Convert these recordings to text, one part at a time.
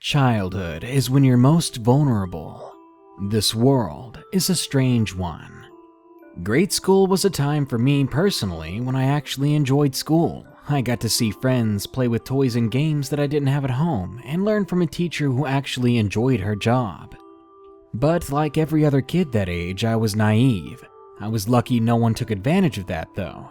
Childhood is when you're most vulnerable. This world is a strange one. Grade school was a time for me personally when I actually enjoyed school. I got to see friends, play with toys and games that I didn't have at home, and learn from a teacher who actually enjoyed her job. But like every other kid that age, I was naive. I was lucky no one took advantage of that though.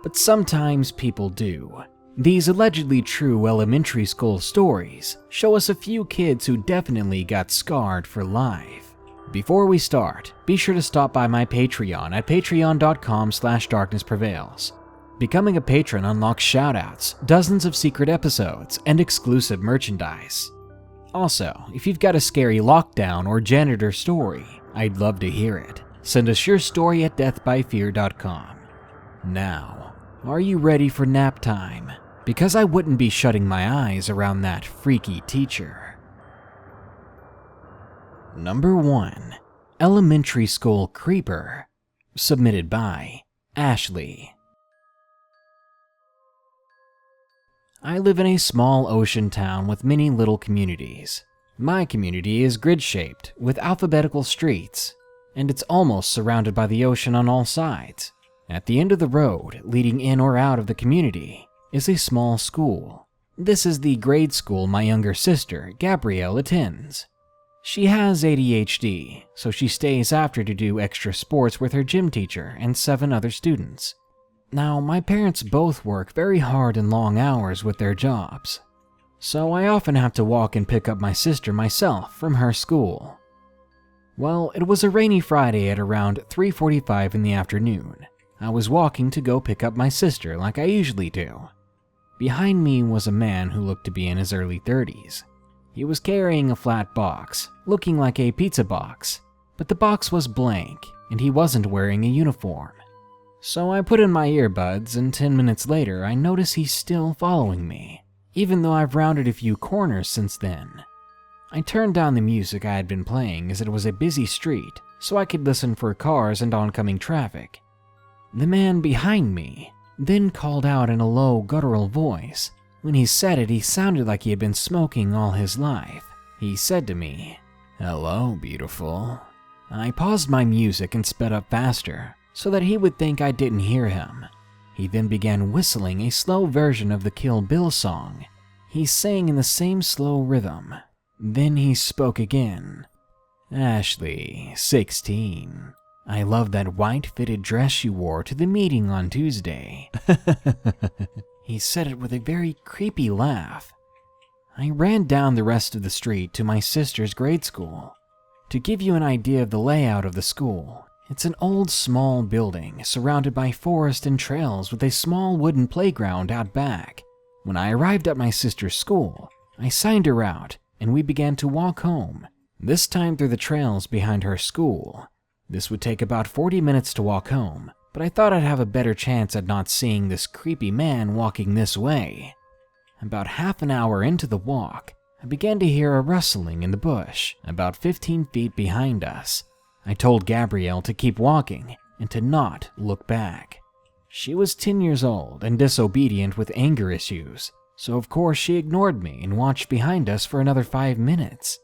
But sometimes people do. These allegedly true elementary school stories show us a few kids who definitely got scarred for life. Before we start, be sure to stop by my Patreon at patreon.com/darknessprevails. Becoming a patron unlocks shoutouts, dozens of secret episodes, and exclusive merchandise. Also, if you've got a scary lockdown or janitor story, I'd love to hear it. Send us your story at deathbyfear.com. Now, are you ready for nap time? Because I wouldn't be shutting my eyes around that freaky teacher. Number 1. Elementary School Creeper. Submitted by Ashley. I live in a small ocean town with many little communities. My community is grid-shaped with alphabetical streets, and it's almost surrounded by the ocean on all sides. At the end of the road, leading in or out of the community, is a small school. This is the grade school my younger sister, Gabrielle, attends. She has ADHD, so she stays after to do extra sports with her gym teacher and 7 other students. Now, my parents both work very hard and long hours with their jobs, so I often have to walk and pick up my sister myself from her school. Well, it was a rainy Friday at around 3:45 in the afternoon. I was walking to go pick up my sister like I usually do. Behind me was a man who looked to be in his early 30s. He was carrying a flat box, looking like a pizza box, but the box was blank and he wasn't wearing a uniform. So I put in my earbuds and 10 minutes later I notice he's still following me, even though I've rounded a few corners since then. I turned down the music I had been playing as it was a busy street so I could listen for cars and oncoming traffic. The man behind me then called out in a low, guttural voice. When he said it, he sounded like he had been smoking all his life. He said to me, "Hello, beautiful." I paused my music and sped up faster, so that he would think I didn't hear him. He then began whistling a slow version of the Kill Bill song. He sang in the same slow rhythm. Then he spoke again. "Ashley, 16. I love that white fitted dress you wore to the meeting on Tuesday." He said it with a very creepy laugh. I ran down the rest of the street to my sister's grade school. To give you an idea of the layout of the school, it's an old small building surrounded by forest and trails with a small wooden playground out back. When I arrived at my sister's school, I signed her out and we began to walk home, this time through the trails behind her school. This would take about 40 minutes to walk home, but I thought I'd have a better chance at not seeing this creepy man walking this way. About half an hour into the walk, I began to hear a rustling in the bush about 15 feet behind us. I told Gabrielle to keep walking and to not look back. She was 10 years old and disobedient with anger issues, so of course she ignored me and watched behind us for another 5 minutes.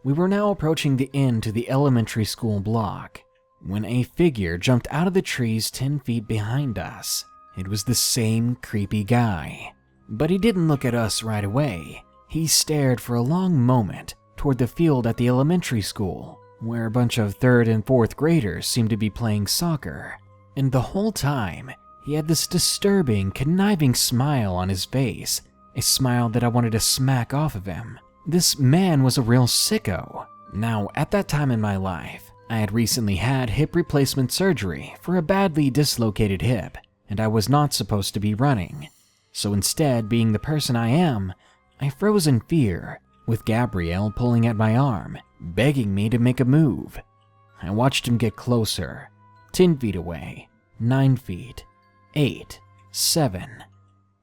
We were now approaching the end to the elementary school block, when a figure jumped out of the trees 10 feet behind us. It was the same creepy guy. But he didn't look at us right away. He stared for a long moment toward the field at the elementary school, where a bunch of 3rd and 4th graders seemed to be playing soccer. And the whole time, he had this disturbing, conniving smile on his face, a smile that I wanted to smack off of him. This man was a real sicko. Now, at that time in my life, I had recently had hip replacement surgery for a badly dislocated hip, and I was not supposed to be running. So instead, being the person I am, I froze in fear, with Gabrielle pulling at my arm, begging me to make a move. I watched him get closer, 10 feet away, 9 feet, 8, 7.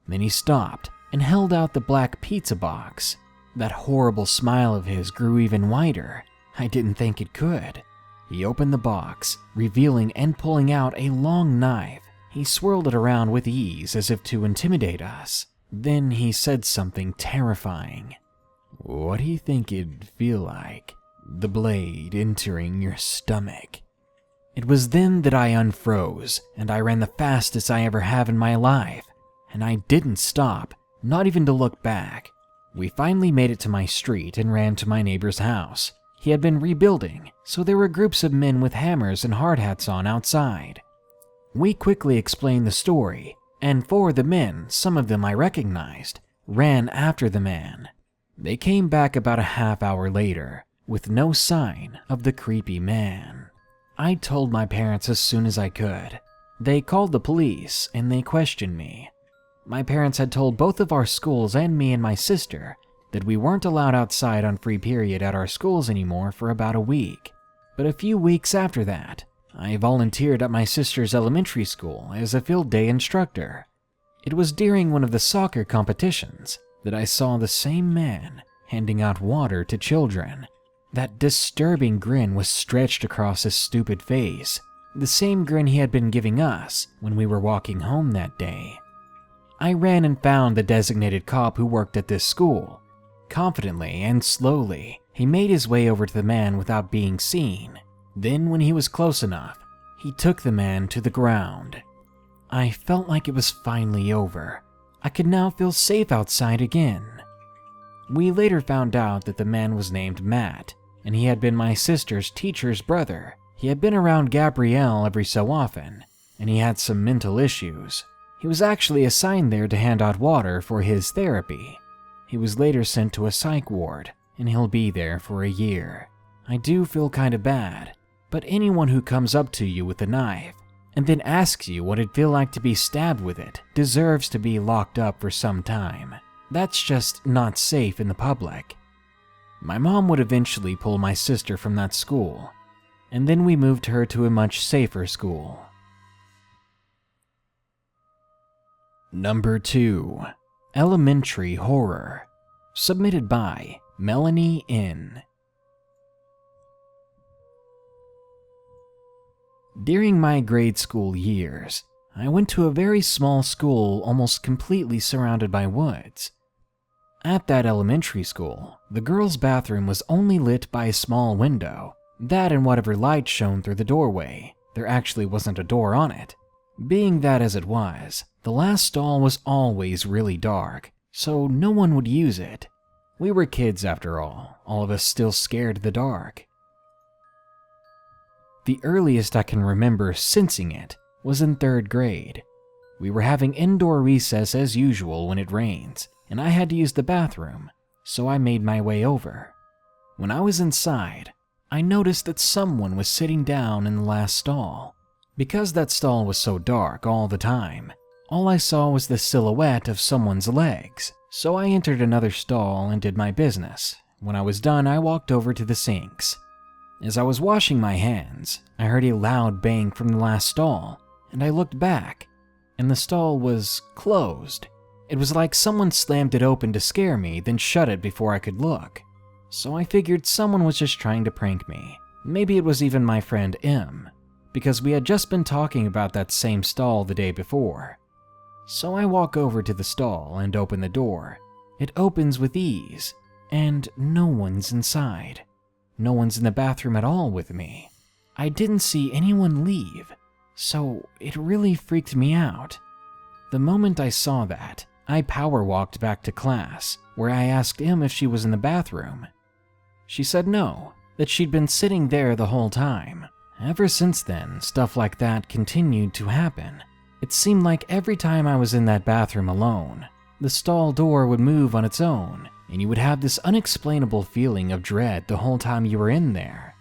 Then he stopped and held out the black pizza box. That horrible smile of his grew even wider. I didn't think it could. He opened the box, revealing and pulling out a long knife. He swirled it around with ease as if to intimidate us. Then he said something terrifying. What do you think it'd feel like? The blade entering your stomach. It was then that I unfroze, and I ran the fastest I ever have in my life. And I didn't stop, not even to look back. We finally made it to my street and ran to my neighbor's house. He had been rebuilding, so there were groups of men with hammers and hard hats on outside. We quickly explained the story, and four of the men, some of them I recognized, ran after the man. They came back about a half hour later, with no sign of the creepy man. I told my parents as soon as I could. They called the police, and they questioned me. My parents had told both of our schools and me and my sister that we weren't allowed outside on free period at our schools anymore for about a week. But a few weeks after that, I volunteered at my sister's elementary school as a field day instructor. It was during one of the soccer competitions that I saw the same man handing out water to children. That disturbing grin was stretched across his stupid face, the same grin he had been giving us when we were walking home that day. I ran and found the designated cop who worked at this school. Confidently and slowly, he made his way over to the man without being seen. Then, when he was close enough, he took the man to the ground. I felt like it was finally over. I could now feel safe outside again. We later found out that the man was named Matt, and he had been my sister's teacher's brother. He had been around Gabrielle every so often, and he had some mental issues. He was actually assigned there to hand out water for his therapy. He was later sent to a psych ward, and he'll be there for a year. I do feel kinda bad, but anyone who comes up to you with a knife and then asks you what it'd feel like to be stabbed with it deserves to be locked up for some time. That's just not safe in the public. My mom would eventually pull my sister from that school, and then we moved her to a much safer school. Number 2. Elementary Horror. Submitted by Melanie N. During my grade school years, I went to a very small school almost completely surrounded by woods. At that elementary school, the girls' bathroom was only lit by a small window. That and whatever light shone through the doorway. There actually wasn't a door on it. Being that as it was, the last stall was always really dark, so no one would use it. We were kids after all of us still scared of the dark. The earliest I can remember sensing it was in 3rd grade. We were having indoor recess as usual when it rains, and I had to use the bathroom, so I made my way over. When I was inside, I noticed that someone was sitting down in the last stall. Because that stall was so dark all the time, all I saw was the silhouette of someone's legs, so I entered another stall and did my business. When I was done, I walked over to the sinks. As I was washing my hands, I heard a loud bang from the last stall, and I looked back, and the stall was closed. It was like someone slammed it open to scare me, then shut it before I could look. So I figured someone was just trying to prank me. Maybe it was even my friend M, because we had just been talking about that same stall the day before. So I walk over to the stall and open the door. It opens with ease, and no one's inside. No one's in the bathroom at all with me. I didn't see anyone leave, so it really freaked me out. The moment I saw that, I power walked back to class, where I asked Em if she was in the bathroom. She said no, that she'd been sitting there the whole time. Ever since then, stuff like that continued to happen. It seemed like every time I was in that bathroom alone, the stall door would move on its own, and you would have this unexplainable feeling of dread the whole time you were in there.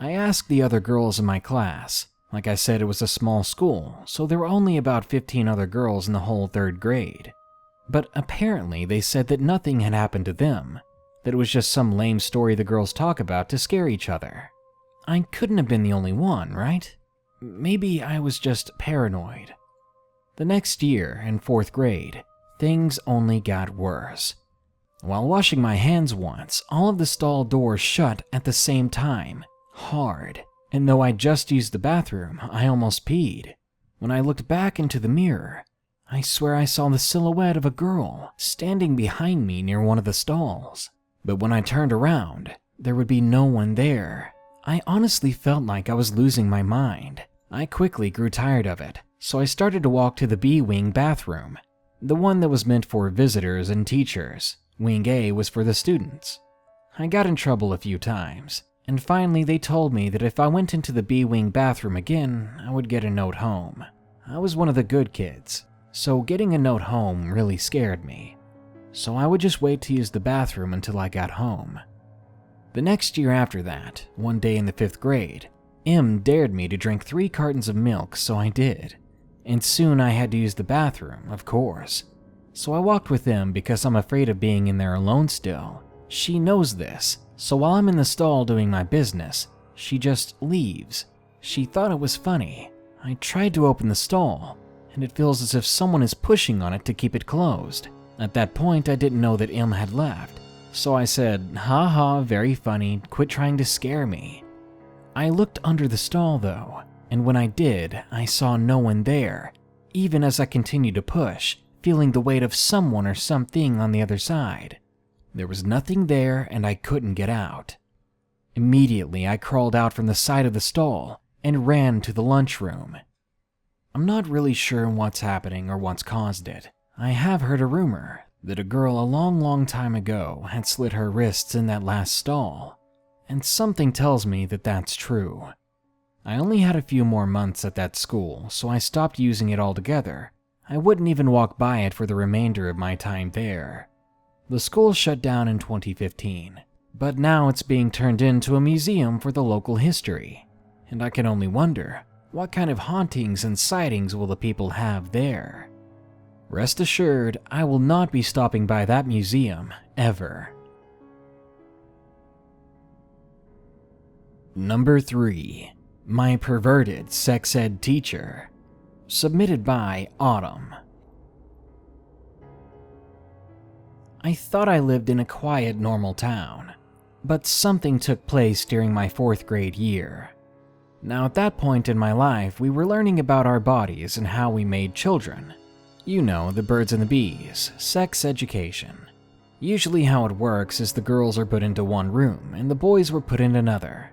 I asked the other girls in my class. Like I said, it was a small school, so there were only about 15 other girls in the whole 3rd grade. But apparently they said that nothing had happened to them, that it was just some lame story the girls talk about to scare each other. I couldn't have been the only one, right? Maybe I was just paranoid. The next year, in 4th grade, things only got worse. While washing my hands once, all of the stall doors shut at the same time, hard, and though I just used the bathroom, I almost peed. When I looked back into the mirror, I swear I saw the silhouette of a girl standing behind me near one of the stalls. But when I turned around, there would be no one there. I honestly felt like I was losing my mind. I quickly grew tired of it, so I started to walk to the B Wing bathroom, the one that was meant for visitors and teachers. Wing A was for the students. I got in trouble a few times, and finally they told me that if I went into the B Wing bathroom again, I would get a note home. I was one of the good kids, so getting a note home really scared me. So I would just wait to use the bathroom until I got home. The next year after that, one day in the 5th grade, M dared me to drink 3 cartons of milk, so I did. And soon I had to use the bathroom, of course. So I walked with M because I'm afraid of being in there alone still. She knows this, so while I'm in the stall doing my business, she just leaves. She thought it was funny. I tried to open the stall, and it feels as if someone is pushing on it to keep it closed. At that point, I didn't know that M had left, so I said, "Ha ha, very funny, quit trying to scare me." I looked under the stall though, and when I did, I saw no one there, even as I continued to push, feeling the weight of someone or something on the other side. There was nothing there and I couldn't get out. Immediately, I crawled out from the side of the stall and ran to the lunchroom. I'm not really sure what's happening or what's caused it. I have heard a rumor that a girl a long time ago had slit her wrists in that last stall, and something tells me that that's true. I only had a few more months at that school, so I stopped using it altogether. I wouldn't even walk by it for the remainder of my time there. The school shut down in 2015, but now it's being turned into a museum for the local history, and I can only wonder, what kind of hauntings and sightings will the people have there? Rest assured, I will not be stopping by that museum, ever. Number 3. My Perverted Sex Ed Teacher. Submitted by Autumn. I thought I lived in a quiet, normal town, but something took place during my 4th grade year. Now at that point in my life, we were learning about our bodies and how we made children. You know, the birds and the bees, sex education. Usually how it works is the girls are put into one room and the boys were put in another.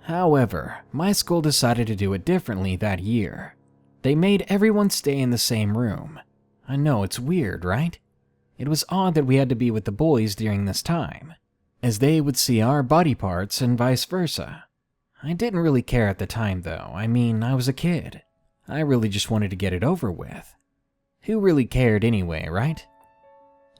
However, my school decided to do it differently that year. They made everyone stay in the same room. I know, it's weird, right? It was odd that we had to be with the boys during this time, as they would see our body parts and vice versa. I didn't really care at the time though. I mean, I was a kid. I really just wanted to get it over with. Who really cared anyway, right?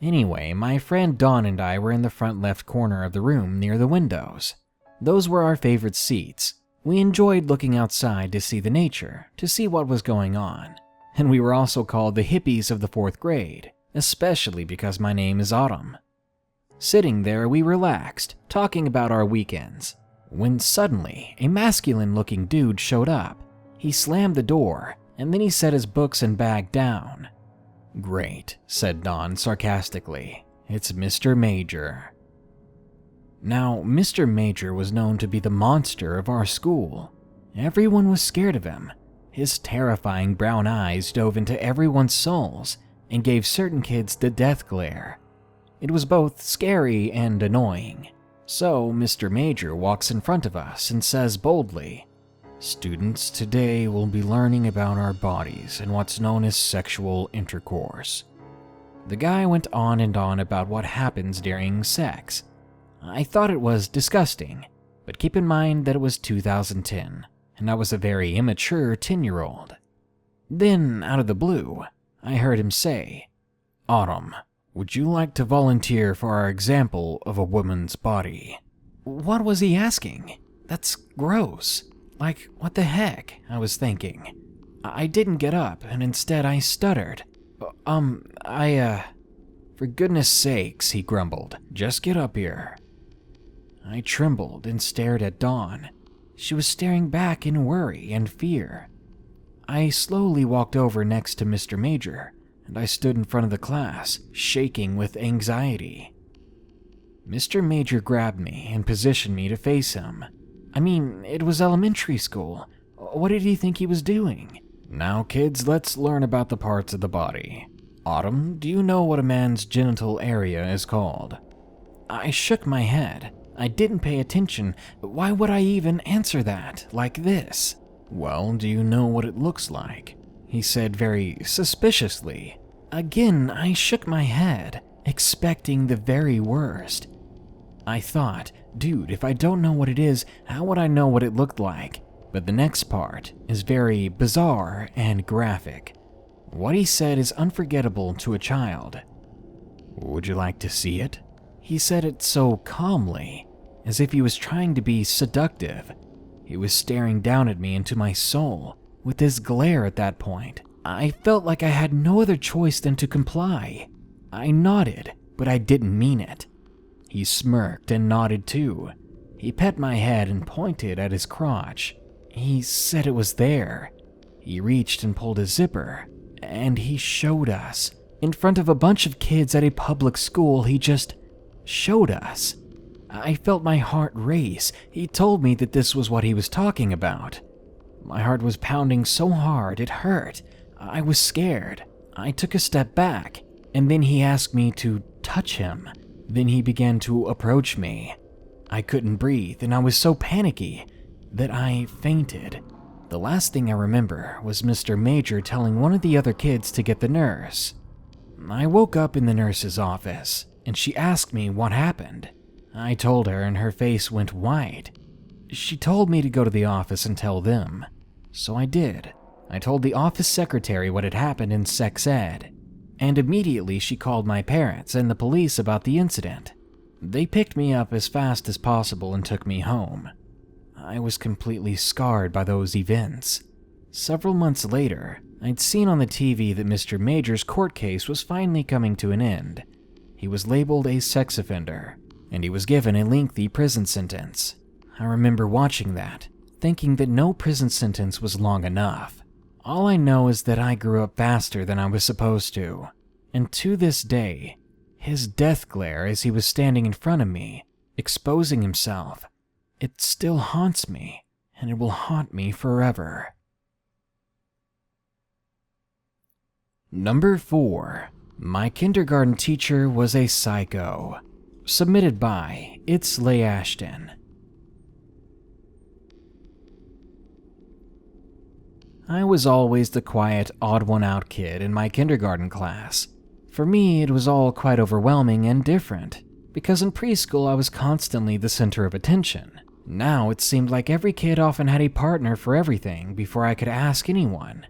Anyway, my friend Dawn and I were in the front left corner of the room near the windows. Those were our favorite seats. We enjoyed looking outside to see the nature, to see what was going on. And we were also called the hippies of the 4th grade, especially because my name is Autumn. Sitting there, we relaxed, talking about our weekends, when suddenly a masculine-looking dude showed up. He slammed the door, and then he set his books and bag down. "Great," said Dawn sarcastically. "It's Mr. Major." Now, Mr. Major was known to be the monster of our school. Everyone was scared of him. His terrifying brown eyes dove into everyone's souls and gave certain kids the death glare. It was both scary and annoying. So, Mr. Major walks in front of us and says boldly, "Students, today we'll be learning about our bodies and what's known as sexual intercourse." The guy went on and on about what happens during sex. I thought it was disgusting, but keep in mind that it was 2010, and I was a very immature 10-year-old. Then, out of the blue, I heard him say, "Autumn, would you like to volunteer for our example of a woman's body?" What was he asking? That's gross. Like, what the heck, I was thinking. I didn't get up, and instead I stuttered. For goodness sakes, he grumbled, "just get up here." I trembled and stared at Dawn. She was staring back in worry and fear. I slowly walked over next to Mr. Major, and I stood in front of the class, shaking with anxiety. Mr. Major grabbed me and positioned me to face him. I mean, it was elementary school. What did he think he was doing? "Now, kids, let's learn about the parts of the body. Autumn, do you know what a man's genital area is called?" I shook my head. I didn't pay attention. Why would I even answer that like this? "Well, do you know what it looks like?" he said very suspiciously. Again, I shook my head, expecting the very worst. I thought, dude, if I don't know what it is, how would I know what it looked like? But the next part is very bizarre and graphic. What he said is unforgettable to a child. "Would you like to see it?" He said it so calmly, as if he was trying to be seductive. He was staring down at me into my soul with his glare at that point. I felt like I had no other choice than to comply. I nodded, but I didn't mean it. He smirked and nodded too. He pet my head and pointed at his crotch. He said it was there. He reached and pulled a zipper, and he showed us. In front of a bunch of kids at a public school, he just showed us. I felt my heart race. He told me that this was what he was talking about. My heart was pounding so hard it hurt. I was scared. I took a step back, and then he asked me to touch him. Then he began to approach me. I couldn't breathe, and I was so panicky that I fainted. The last thing I remember was Mr. Major telling one of the other kids to get the nurse. I woke up in the nurse's office, and she asked me what happened. I told her, and her face went white. She told me to go to the office and tell them. So I did. I told the office secretary what had happened in sex ed, and immediately she called my parents and the police about the incident. They picked me up as fast as possible and took me home. I was completely scarred by those events. Several months later, I'd seen on the TV that Mr. Major's court case was finally coming to an end. He was labeled a sex offender, and he was given a lengthy prison sentence. I remember watching that, thinking that no prison sentence was long enough. All I know is that I grew up faster than I was supposed to, and to this day, his death glare as he was standing in front of me, exposing himself, it still haunts me, and it will haunt me forever. Number 4. My kindergarten teacher was a psycho. Submitted by ItsLeAshton. I was always the quiet, odd one out kid in my kindergarten class. For me, it was all quite overwhelming and different, because in preschool I was constantly the center of attention. Now it seemed like every kid often had a partner for everything before I could ask anyone.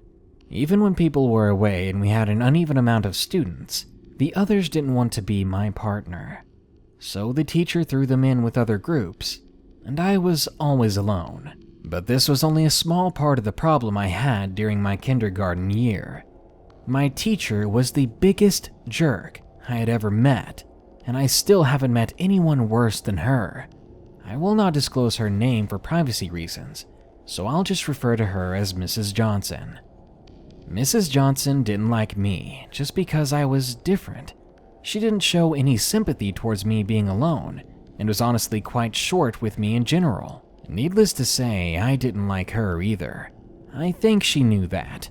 Even when people were away and we had an uneven amount of students, the others didn't want to be my partner. So the teacher threw them in with other groups, and I was always alone. But this was only a small part of the problem I had during my kindergarten year. My teacher was the biggest jerk I had ever met, and I still haven't met anyone worse than her. I will not disclose her name for privacy reasons, so I'll just refer to her as Mrs. Johnson. Mrs. Johnson didn't like me just because I was different. She didn't show any sympathy towards me being alone, and was honestly quite short with me in general. Needless to say, I didn't like her either. I think she knew that.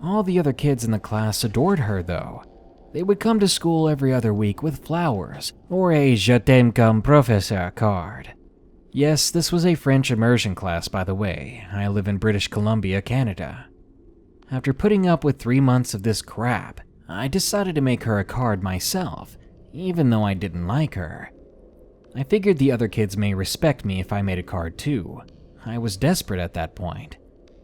All the other kids in the class adored her though. They would come to school every other week with flowers or a "Je t'aime comme professeur" card. Yes, this was a French immersion class, by the way. I live in British Columbia, Canada. After putting up with 3 months of this crap, I decided to make her a card myself, even though I didn't like her. I figured the other kids may respect me if I made a card too. I was desperate at that point.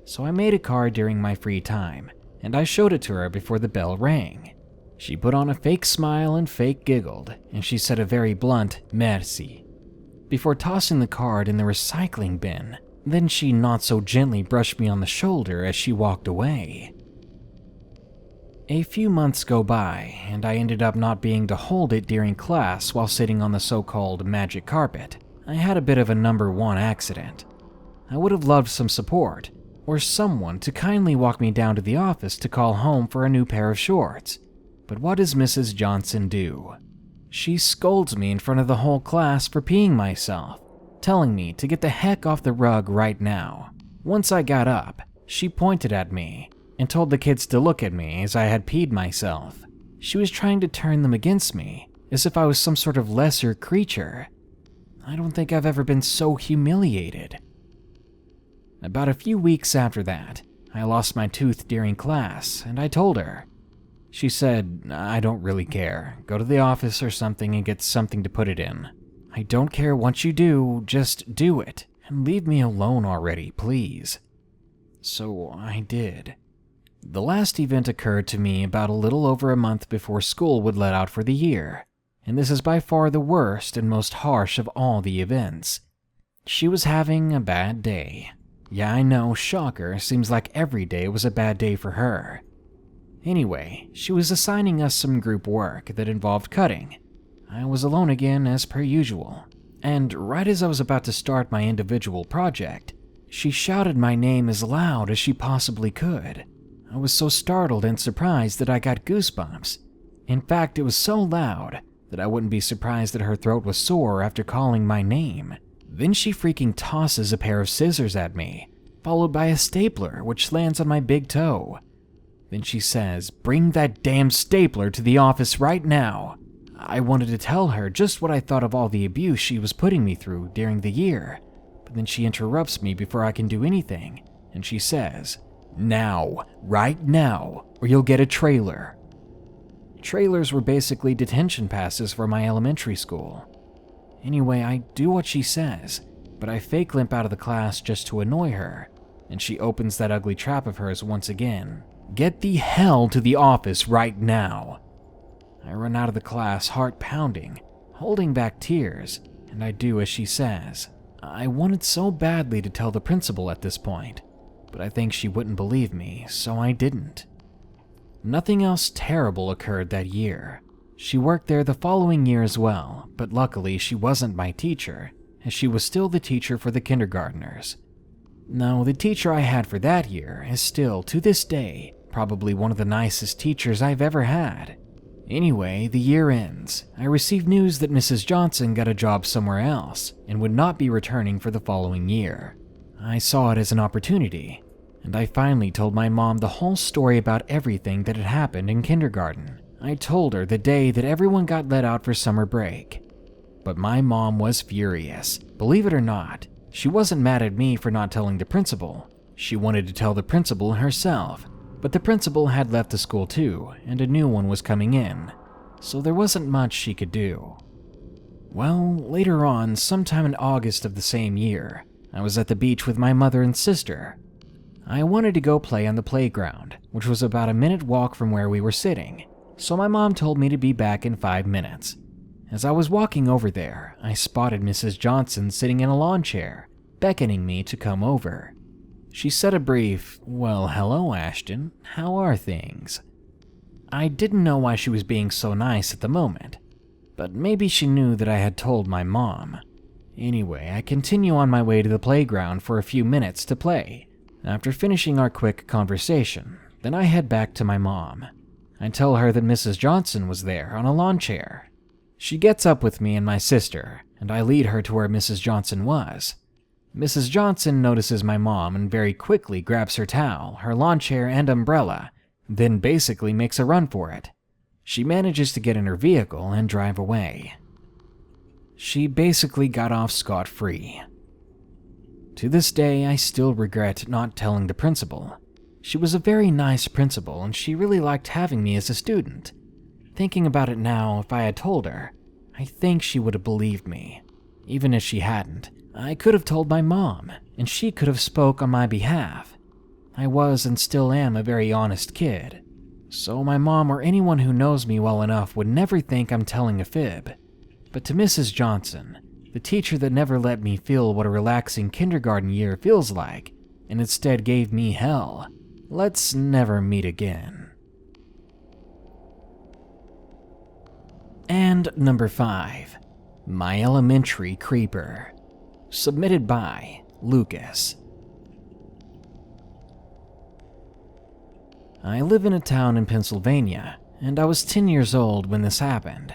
So I made a card during my free time, and I showed it to her before the bell rang. She put on a fake smile and fake giggled, and she said a very blunt "merci" before tossing the card in the recycling bin. Then she not so gently brushed me on the shoulder as she walked away. A few months go by, and I ended up not being to hold it during class while sitting on the so-called magic carpet. I had a bit of a number 1 accident. I would have loved some support, or someone to kindly walk me down to the office to call home for a new pair of shorts. But what does Mrs. Johnson do? She scolds me in front of the whole class for peeing myself, telling me to get the heck off the rug right now. Once I got up, she pointed at me and told the kids to look at me as I had peed myself. She was trying to turn them against me, as if I was some sort of lesser creature. I don't think I've ever been so humiliated. About a few weeks after that, I lost my tooth during class, and I told her. She said, "I don't really care. Go to the office or something and get something to put it in. I don't care what you do, just do it, and leave me alone already, please." So I did. The last event occurred to me about a little over a month before school would let out for the year, and this is by far the worst and most harsh of all the events. She was having a bad day. Yeah, I know, shocker, seems like every day was a bad day for her. Anyway, she was assigning us some group work that involved cutting. I was alone again as per usual, and right as I was about to start my individual project, she shouted my name as loud as she possibly could. I was so startled and surprised that I got goosebumps. In fact, it was so loud that I wouldn't be surprised that her throat was sore after calling my name. Then she freaking tosses a pair of scissors at me, followed by a stapler which lands on my big toe. Then she says, "Bring that damn stapler to the office right now." I wanted to tell her just what I thought of all the abuse she was putting me through during the year, but then she interrupts me before I can do anything, and she says, "Now, right now, or you'll get a trailer." Trailers were basically detention passes for my elementary school. Anyway, I do what she says, but I fake limp out of the class just to annoy her, and she opens that ugly trap of hers once again. "Get the hell to the office right now." I run out of the class, heart pounding, holding back tears, and I do as she says. I wanted so badly to tell the principal at this point, but I think she wouldn't believe me, so I didn't. Nothing else terrible occurred that year. She worked there the following year as well, but luckily she wasn't my teacher, as she was still the teacher for the kindergartners. No, the teacher I had for that year is still, to this day, probably one of the nicest teachers I've ever had. Anyway, the year ends. I received news that Mrs. Johnson got a job somewhere else and would not be returning for the following year. I saw it as an opportunity, and I finally told my mom the whole story about everything that had happened in kindergarten. I told her the day that everyone got let out for summer break. But my mom was furious. Believe it or not, she wasn't mad at me for not telling the principal. She wanted to tell the principal herself, but the principal had left the school too, and a new one was coming in, so there wasn't much she could do. Well, later on, sometime in August of the same year, I was at the beach with my mother and sister. I wanted to go play on the playground, which was about a minute walk from where we were sitting, so my mom told me to be back in 5 minutes. As I was walking over there, I spotted Mrs. Johnson sitting in a lawn chair, beckoning me to come over. She said a brief, "Well, hello, Ashton. How are things?" I didn't know why she was being so nice at the moment, but maybe she knew that I had told my mom. Anyway, I continue on my way to the playground for a few minutes to play. After finishing our quick conversation, then I head back to my mom. I tell her that Mrs. Johnson was there on a lawn chair. She gets up with me and my sister, and I lead her to where Mrs. Johnson was. Mrs. Johnson notices my mom and very quickly grabs her towel, her lawn chair, and umbrella, then basically makes a run for it. She manages to get in her vehicle and drive away. She basically got off scot-free. To this day, I still regret not telling the principal. She was a very nice principal, and she really liked having me as a student. Thinking about it now, if I had told her, I think she would have believed me. Even if she hadn't, I could have told my mom, and she could have spoke on my behalf. I was and still am a very honest kid, so my mom or anyone who knows me well enough would never think I'm telling a fib. But to Mrs. Johnson, the teacher that never let me feel what a relaxing kindergarten year feels like, and instead gave me hell, let's never meet again. And number 5, My Elementary Creeper. Submitted by Lucas. I live in a town in Pennsylvania, and I was 10 years old when this happened.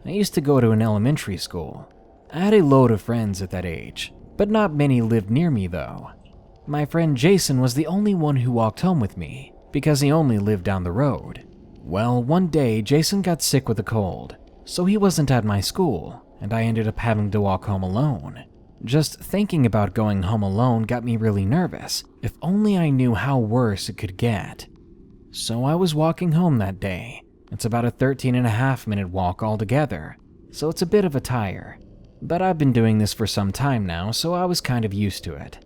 I used to go to an elementary school. I had a load of friends at that age, but not many lived near me though. My friend Jason was the only one who walked home with me, because he only lived down the road. Well, one day Jason got sick with a cold, so he wasn't at my school, and I ended up having to walk home alone. Just thinking about going home alone got me really nervous. If only I knew how worse it could get. So I was walking home that day. It's about a 13.5-minute walk altogether, so it's a bit of a tire. But I've been doing this for some time now, so I was kind of used to it.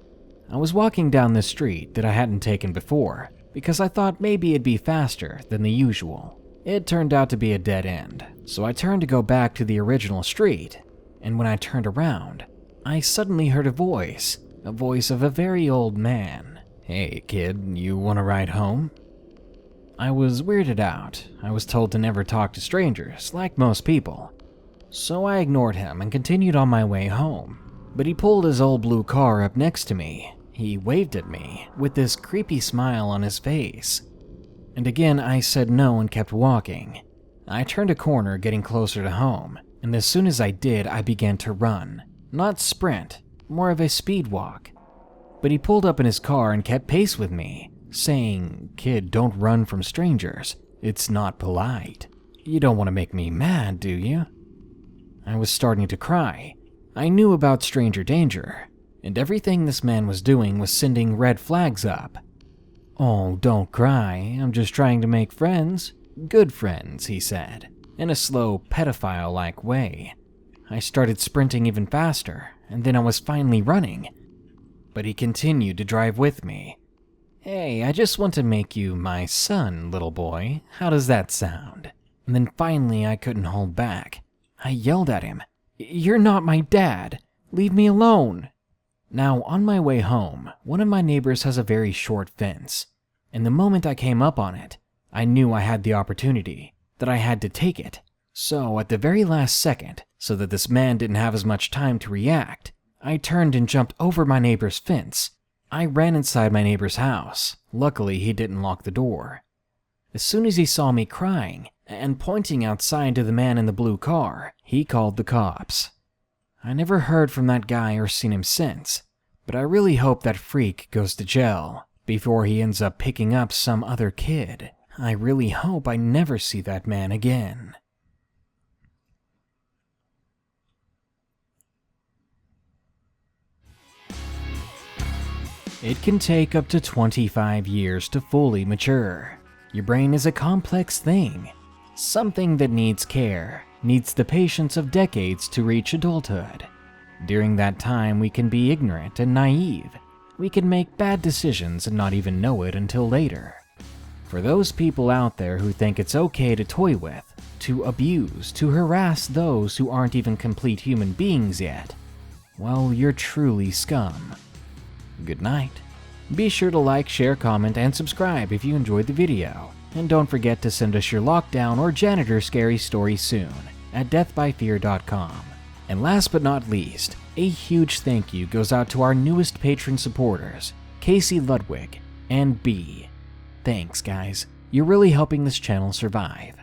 I was walking down the street that I hadn't taken before, because I thought maybe it'd be faster than the usual. It turned out to be a dead end, so I turned to go back to the original street, and when I turned around, I suddenly heard a voice of a very old man. "Hey kid, you wanna ride home?" I was weirded out. I was told to never talk to strangers, like most people. So I ignored him and continued on my way home. But he pulled his old blue car up next to me. He waved at me with this creepy smile on his face. And again, I said no and kept walking. I turned a corner getting closer to home, and as soon as I did, I began to run. Not sprint, more of a speed walk. But he pulled up in his car and kept pace with me, saying, "Kid, don't run from strangers. It's not polite. You don't want to make me mad, do you?" I was starting to cry. I knew about stranger danger, and everything this man was doing was sending red flags up. "Oh, don't cry. I'm just trying to make friends. Good friends," he said, in a slow, pedophile-like way. I started sprinting even faster, and then I was finally running. But he continued to drive with me. "Hey, I just want to make you my son, little boy. How does that sound?" And then finally I couldn't hold back. I yelled at him, "You're not my dad. Leave me alone." Now, on my way home, one of my neighbors has a very short fence. And the moment I came up on it, I knew I had the opportunity, that I had to take it. So at the very last second, so that this man didn't have as much time to react, I turned and jumped over my neighbor's fence. I ran inside my neighbor's house. Luckily, he didn't lock the door. As soon as he saw me crying and pointing outside to the man in the blue car, he called the cops. I never heard from that guy or seen him since, but I really hope that freak goes to jail before he ends up picking up some other kid. I really hope I never see that man again. It can take up to 25 years to fully mature. Your brain is a complex thing, something that needs care, needs the patience of decades to reach adulthood. During that time, we can be ignorant and naive. We can make bad decisions and not even know it until later. For those people out there who think it's okay to toy with, to abuse, to harass those who aren't even complete human beings yet, well, you're truly scum. Good night. Be sure to like, share, comment, and subscribe if you enjoyed the video. And don't forget to send us your lockdown or janitor scary story soon at deathbyfear.com. And last but not least, a huge thank you goes out to our newest patron supporters, Casey Ludwig and B. Thanks, guys. You're really helping this channel survive.